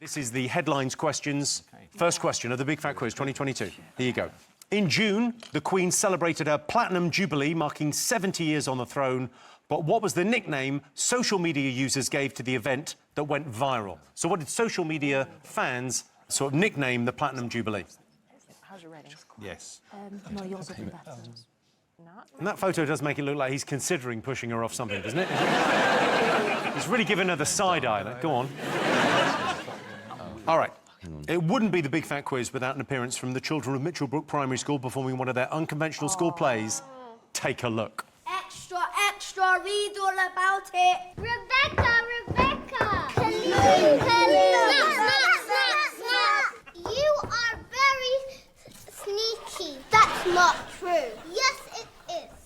This is the headlines questions. First question of the Big Fat Quiz 2022. Here you go. In June, the Queen celebrated her Platinum Jubilee, marking 70 years on the throne. But what was the nickname social media users gave to the event that went viral? So what did social media fans sort of nickname the Platinum Jubilee? How's your writing? Yes. No, yours will be better. And that photo does make it look like he's considering pushing her off something, doesn't it? He's really giving her the side eye. Go on. All right. It wouldn't be the Big Fat Quiz without an appearance from the children of Mitchellbrook Primary School performing one of their unconventional school plays. Take a look. Extra, extra, read all about it. Rebecca! You are very sneaky. That's not true. Yes, it is.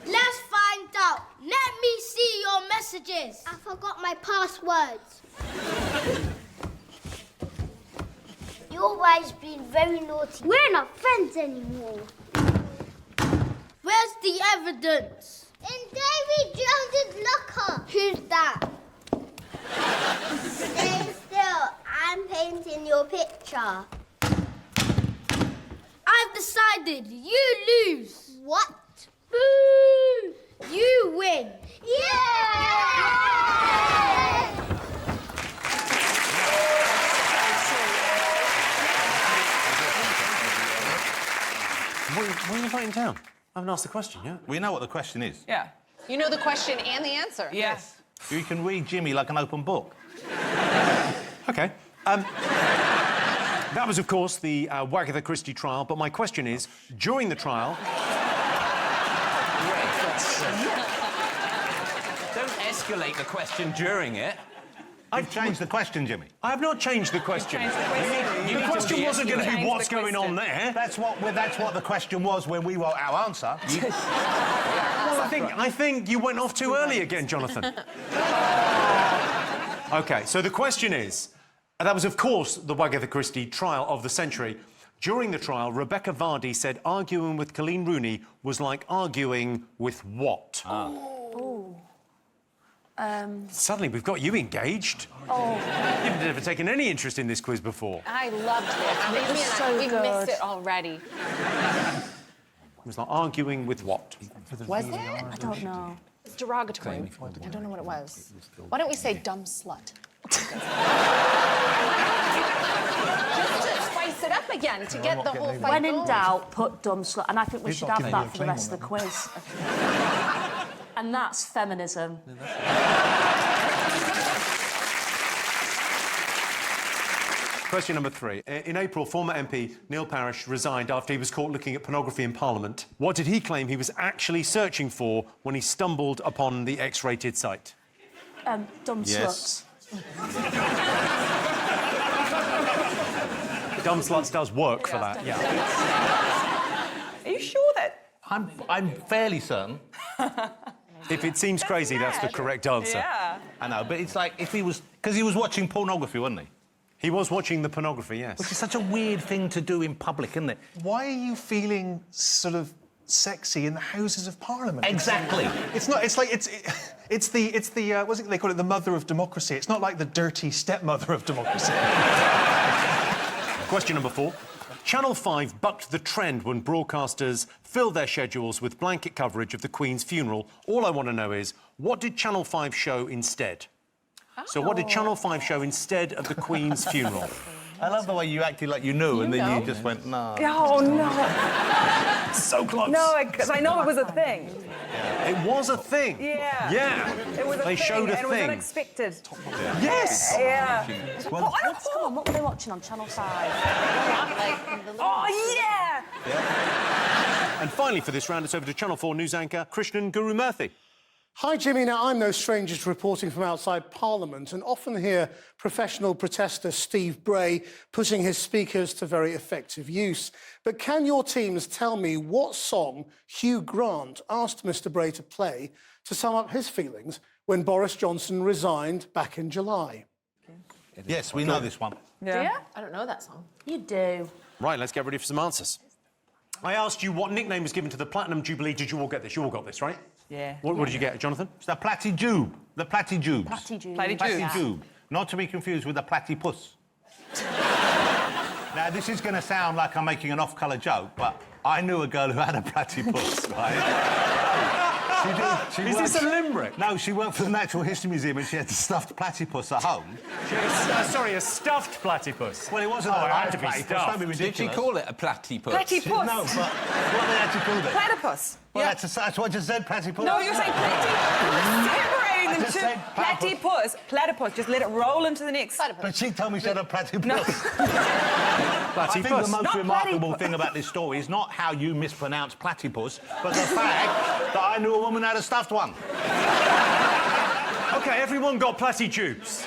Let's find out. Let me see your messages. I forgot my passwords. You've always been very naughty. We're not friends anymore. Where's the evidence? In Davy Jones's locker. Who's that? Stay still. I'm painting your picture. I've decided you lose. What? Boo! You win. Yeah! What are you writing down? I haven't asked the question yet. We know what the question is. Yeah. You know the question and the answer. Yes. You can read Jimmy like an open book. OK. That was, of course, the Wagatha Christie trial, but my question is, during the trial... Don't escalate the question during it. I've changed the question, Jimmy. I have not changed the question. The question wasn't going to be what's going on there. That's what the question was when we wrote our answer. Well, I think you went off too early again, Jonathan. OK, so the question is, that was, of course, the Wagatha Christie trial of the century. During the trial, Rebecca Vardy said arguing with Colleen Rooney was like arguing with what? Suddenly, we've got you engaged. Oh. You've never taken any interest in this quiz before. I loved it. It was so We've good. missed it already. It was like arguing with what? Was it? I don't know. It's derogatory. I don't know what it was. Why don't we say dumb slut? Just to spice it up again, to get the whole fight When in going. doubt, put dumb slut. And I think we should have that for the rest of the quiz. And that's feminism. Question number 3. In April, former MP Neil Parish resigned after he was caught looking at pornography in Parliament. What did he claim he was actually searching for when he stumbled upon the X-rated site? Dumb Yes. sluts. Dumb Sluts does work for that, yeah. Are you sure that? I'm fairly certain. If it seems crazy, that's the correct answer. Yeah. I know, but it's like if he was... Because he was watching pornography, wasn't he? He was watching the pornography, yes. Which is such a weird thing to do in public, isn't it? Why are you feeling sort of sexy in the Houses of Parliament? Exactly. It's not. It's like it's the what's it they call it? The mother of democracy. It's not like the dirty stepmother of democracy. Question number 4. Channel 5 bucked the trend when broadcasters filled their schedules with blanket coverage of the Queen's funeral. All I want to know is, what did Channel 5 show instead? So what did Channel 5 show instead of the Queen's funeral? I love the way you acted like you knew, and then you just went, no. Oh, no. So close. No, because I know it was a thing. It was a thing. Yeah. Yeah. It was a They thing, showed a and it was thing. unexpected. Yes. Yeah. Come on, what were they watching on Channel 5? Oh, yeah! And finally, for this round, it's over to Channel 4 news anchor Krishnan Gurumurthy. Hi, Jimmy. Now, I'm no stranger to reporting from outside Parliament and often hear professional protester Steve Bray putting his speakers to very effective use. But can your teams tell me what song Hugh Grant asked Mr Bray to play to sum up his feelings when Boris Johnson resigned back in July? Yes, we know this one. Do you? I don't know that song. You do. Right, let's get ready for some answers. I asked you what nickname was given to the Platinum Jubilee. Did you all get this? You all got this, right? Yeah. What did you get, Jonathan? It's the Platty Jube. The Platty Jubes. Platty Jubilee. Platty Platty Jubes. Jube. Not to be confused with the Platypus. Now, this is going to sound like I'm making an off-colour joke, but I knew a girl who had a platypus, right? Is this a limerick? No, she worked for the Natural History Museum and she had a stuffed platypus at home. Sorry, a stuffed platypus. Well, it wasn't Oh, a it had to be platypus, stuffed. don't be Did she ridiculous. call it a platypus? Platypus. No, but what they actually called it? Platypus. Well, Yeah. that's what I just said, platypus. No, you're saying separating them just to said platypus. Platypus. Just let it roll into the next. But she told me she had a platypus. No. I think the Platypus. most Not remarkable platypus. thing about this story is not how you mispronounce platypus, but the fact that I knew a woman who had a stuffed one. OK, everyone got platty tubes.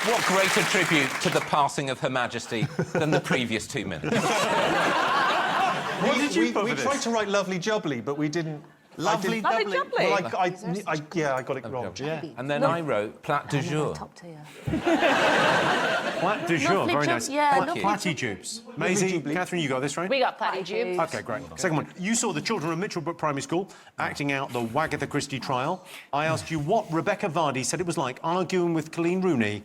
What greater tribute to the passing of Her Majesty than the previous 2 minutes? What did you put we for this? tried to write lovely jubbly, but we didn't. Lovely Lovely doubly. jubbly. Well, yeah, I got it wrong. Yeah. And then I wrote plat du jour. Top tier. Plat du jour, Lovely very job, nice. yeah, Plat- lovely Platty tubes. Maisie, Catherine, you got this, right? We got Platy Jubes. OK, great. Second one. You saw the children of Mitchellbrook Primary School acting out the Wagatha Christie trial. I asked you what Rebecca Vardy said it was like arguing with Colleen Rooney.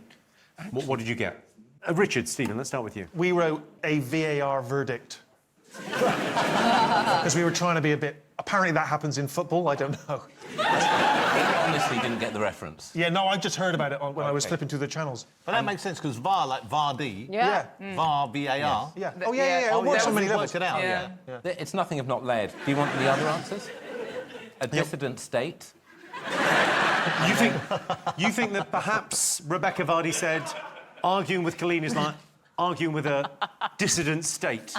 What did you get? Richard, Stephen, let's start with you. We wrote a VAR verdict. Because we were trying to be a bit... Apparently that happens in football, I don't know. I honestly didn't get the reference. Yeah, no, I just heard about it when I was flipping through the channels. But that makes sense, because VAR, like Vardy, Yeah. VAR, VAR. Yeah. Oh, yeah. It works on many levels. Work it out, Yeah. It's nothing if not led. Do you want the other answers? A dissident state? You think that perhaps Rebecca Vardy said arguing with Colleen is like arguing with a dissident state?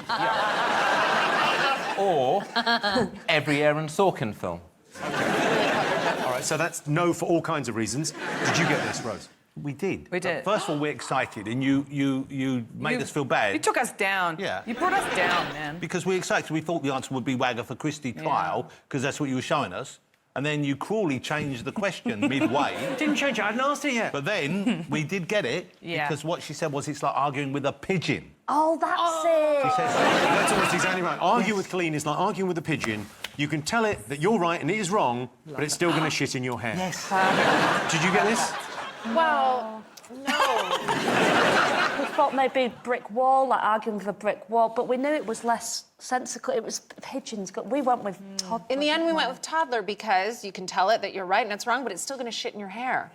Or every Aaron Sorkin film? All right, so that's no for all kinds of reasons. Did you get this, Rose? We did. We did. First of all, we're excited, and you made us feel bad. You took us down. Yeah. You brought us down, man. Because we're excited. We thought the answer would be Wagatha Christie trial, because that's what you were showing us. And then you cruelly changed the question midway. Didn't change it. I hadn't asked it yet. But then we did get it, Yeah. because what she said was it's like arguing with a pigeon. Oh, that's it. She says, That's almost exactly right. Argue with Colleen is like arguing with a pigeon. You can tell it that you're right and it is wrong, but it's still going to shit in your hair. yes. Did you get this? Well, no. We thought maybe brick wall, like arguing with a brick wall, but we knew it was less sensical. It was pigeons. We went with toddler. In the end, we went with toddler because you can tell it that you're right and it's wrong, but it's still going to shit in your hair.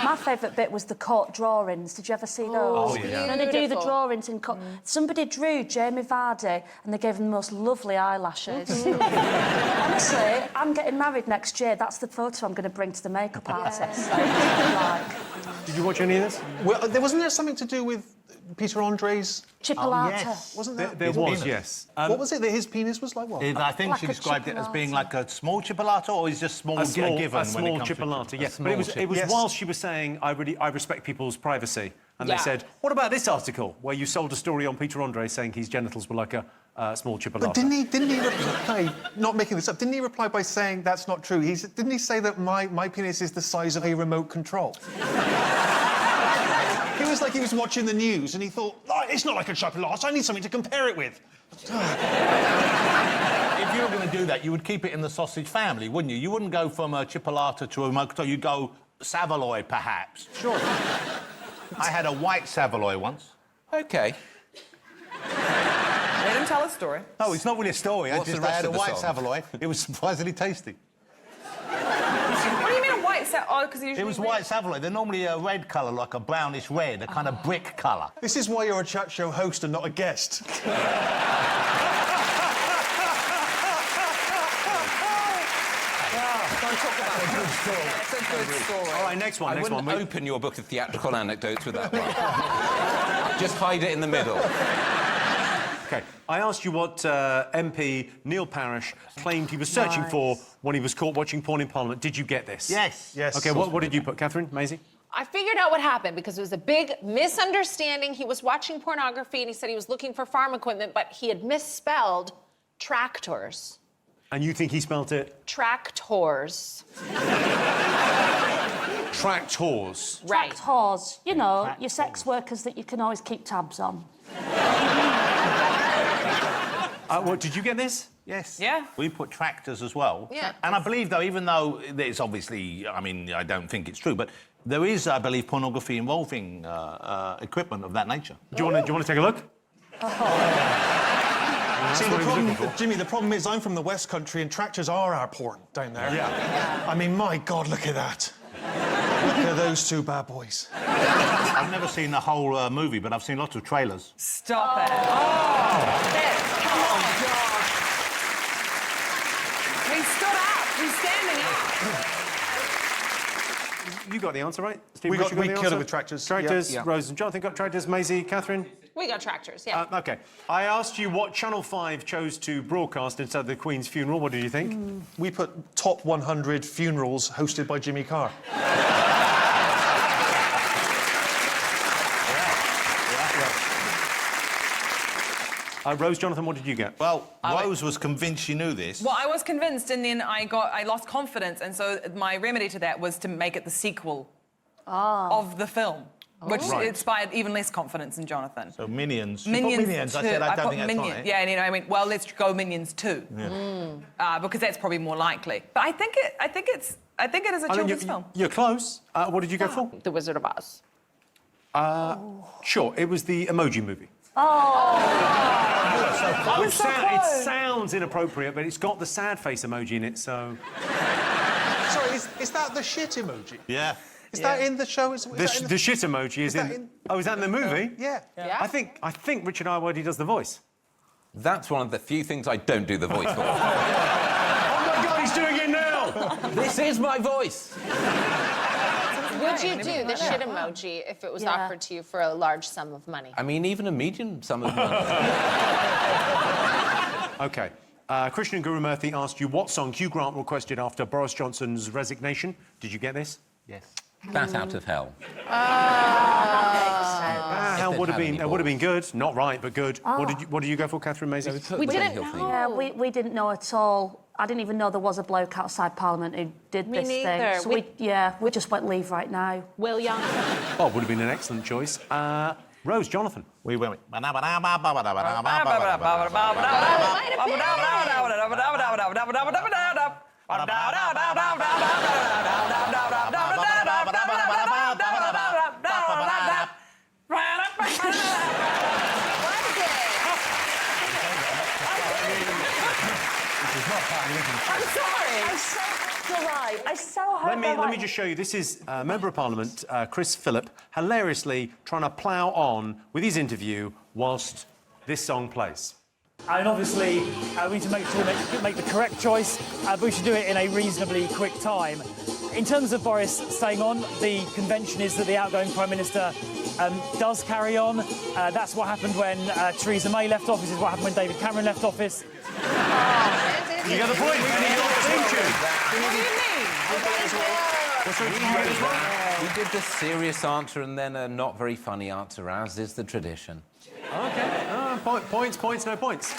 My favourite bit was the court drawings. Did you ever see those? Oh, yeah. And they do the Beautiful. drawings in court. Somebody drew Jamie Vardy and they gave him the most lovely eyelashes. Honestly, I'm getting married next year. That's the photo I'm going to bring to the makeup artist. Like, Did you watch any of this? Well, wasn't there something to do with Peter Andre's... Chipolata. yes. Wasn't there? There His was, penis? yes. What was it that his penis was like? What? I think Like she a described it as being chipolata. like a small chipolata, or is just small, A small, given a when small it comes to chipolata, yes. small But it was Yes. whilst she was saying, I respect people's privacy. And they Yeah. said, what about this article where you sold a story on Peter Andre saying his genitals were like a small chipolata? But didn't he reply, not making this up, didn't he reply by saying that's not true? Didn't he say that my penis is the size of a remote control? He was like he was watching the news and he thought, oh, it's not like a chipolata, I need something to compare it with. If you were going to do that, you would keep it in the sausage family, wouldn't you? You wouldn't go from a chipolata to a remote control. You'd go Savoy, perhaps. Sure. I had a white Savoy once. OK. Let him tell a story. No, it's not really a story. What's the I rest had a of the white song? Savoy. It was surprisingly tasty. What do you mean a white set? Oh, because usually... It was white Savoy. They're normally a red colour, like a brownish red, a kind of brick colour. This is why you're a chat show host and not a guest. It's a good story. All right, next one, I next wouldn't one. open your book of theatrical anecdotes with that one. Just hide it in the middle. OK, I asked you what MP Neil Parish claimed he was searching for when he was caught watching porn in Parliament. Did you get this? Yes. Yes. OK, what did you put, Catherine? Maisie? I figured out what happened because it was a big misunderstanding. He was watching pornography and he said he was looking for farm equipment, but he had misspelled tractors. And you think he spelt it? Tractors. Tractors. Right. Whores, you know, your sex workers that you can always keep tabs on. What, did you get this? Yes. Yeah. We put tractors as well. Yeah. And I believe, though, even though it's obviously, I mean, I don't think it's true, but there is, I believe, pornography involving equipment of that nature. Do you want to take a look? See, the problem, Jimmy, the problem is I'm from the West Country and tractors are our porn down there. Yeah. I mean, my God, look at that. Look at those two bad boys. I've never seen the whole movie, but I've seen lots of trailers. Stop it. He stood up. He's standing up. You got the answer, right? Steve, We Richard killed the it answer? with tractors. Tractors, Yeah. Rose and Jonathan got tractors. Maisie, Catherine? We got tractors, yeah. OK. I asked you what Channel 5 chose to broadcast instead of the Queen's funeral. What did you think? We put top 100 funerals hosted by Jimmy Carr. Rose, Jonathan, what did you get? Well, Rose was convinced she knew this. Well, I was convinced, and then I lost confidence, and so my remedy to that was to make it the sequel of the film, which Right. inspired even less confidence in Jonathan. So Minions. You put Minions. Minions. I 2. said I don't put think that's Minions. right. Yeah, and I went, well, let's go Minions 2, because that's probably more likely. But I think it is a children's film. You're close. What did you go for? The Wizard of Oz. Sure, it was the Emoji Movie. Which it sounds inappropriate, but it's got the sad face emoji in it, so... Sorry, is that the shit emoji? Yeah. Is that in the show? Is that in The shit emoji is that in... in- Oh, is that in the movie? Yeah. Yeah? I think Richard Iworthy does the voice. That's one of the few things I don't do the voice for. Oh, my God, he's doing it now! This is my voice. Would you do the shit emoji if it was Yeah. offered to you for a large sum of money? I mean, even a medium sum of money. OK. Christian and Guru Murthy asked you what song Hugh Grant requested after Boris Johnson's resignation. Did you get this? Yes. Bat out of hell. Hell they'd would have had been any good. Not right, but good. What did you go for, Catherine Maisie? We didn't know. Yeah, we didn't know at all. I didn't even know there was a bloke outside Parliament who did Me this neither. thing. So we just went leave right now. Will Young. Oh, would have been an excellent choice. Rose, Jonathan. We went. I'm sorry. I so hope Let me just show you. This is Member of Parliament Chris Phillip hilariously trying to plough on with his interview whilst this song plays. And obviously, we need to make sure we make the correct choice, but we should do it in a reasonably quick time. In terms of Boris staying on, the convention is that the outgoing Prime Minister does carry on. That's what happened when Theresa May left office, is what happened when David Cameron left office. You get the point. What do you mean? We did the serious answer and then a not very funny answer, as is the tradition. OK. Points, no points.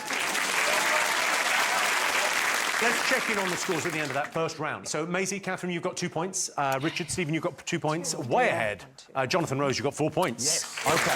Let's check in on the scores at the end of that first round. So, Maisie, Catherine, you've got 2 points. Richard, Stephen, you've got 2 points. Way ahead. Jonathan, Rose, you've got 4 points. Yes. OK.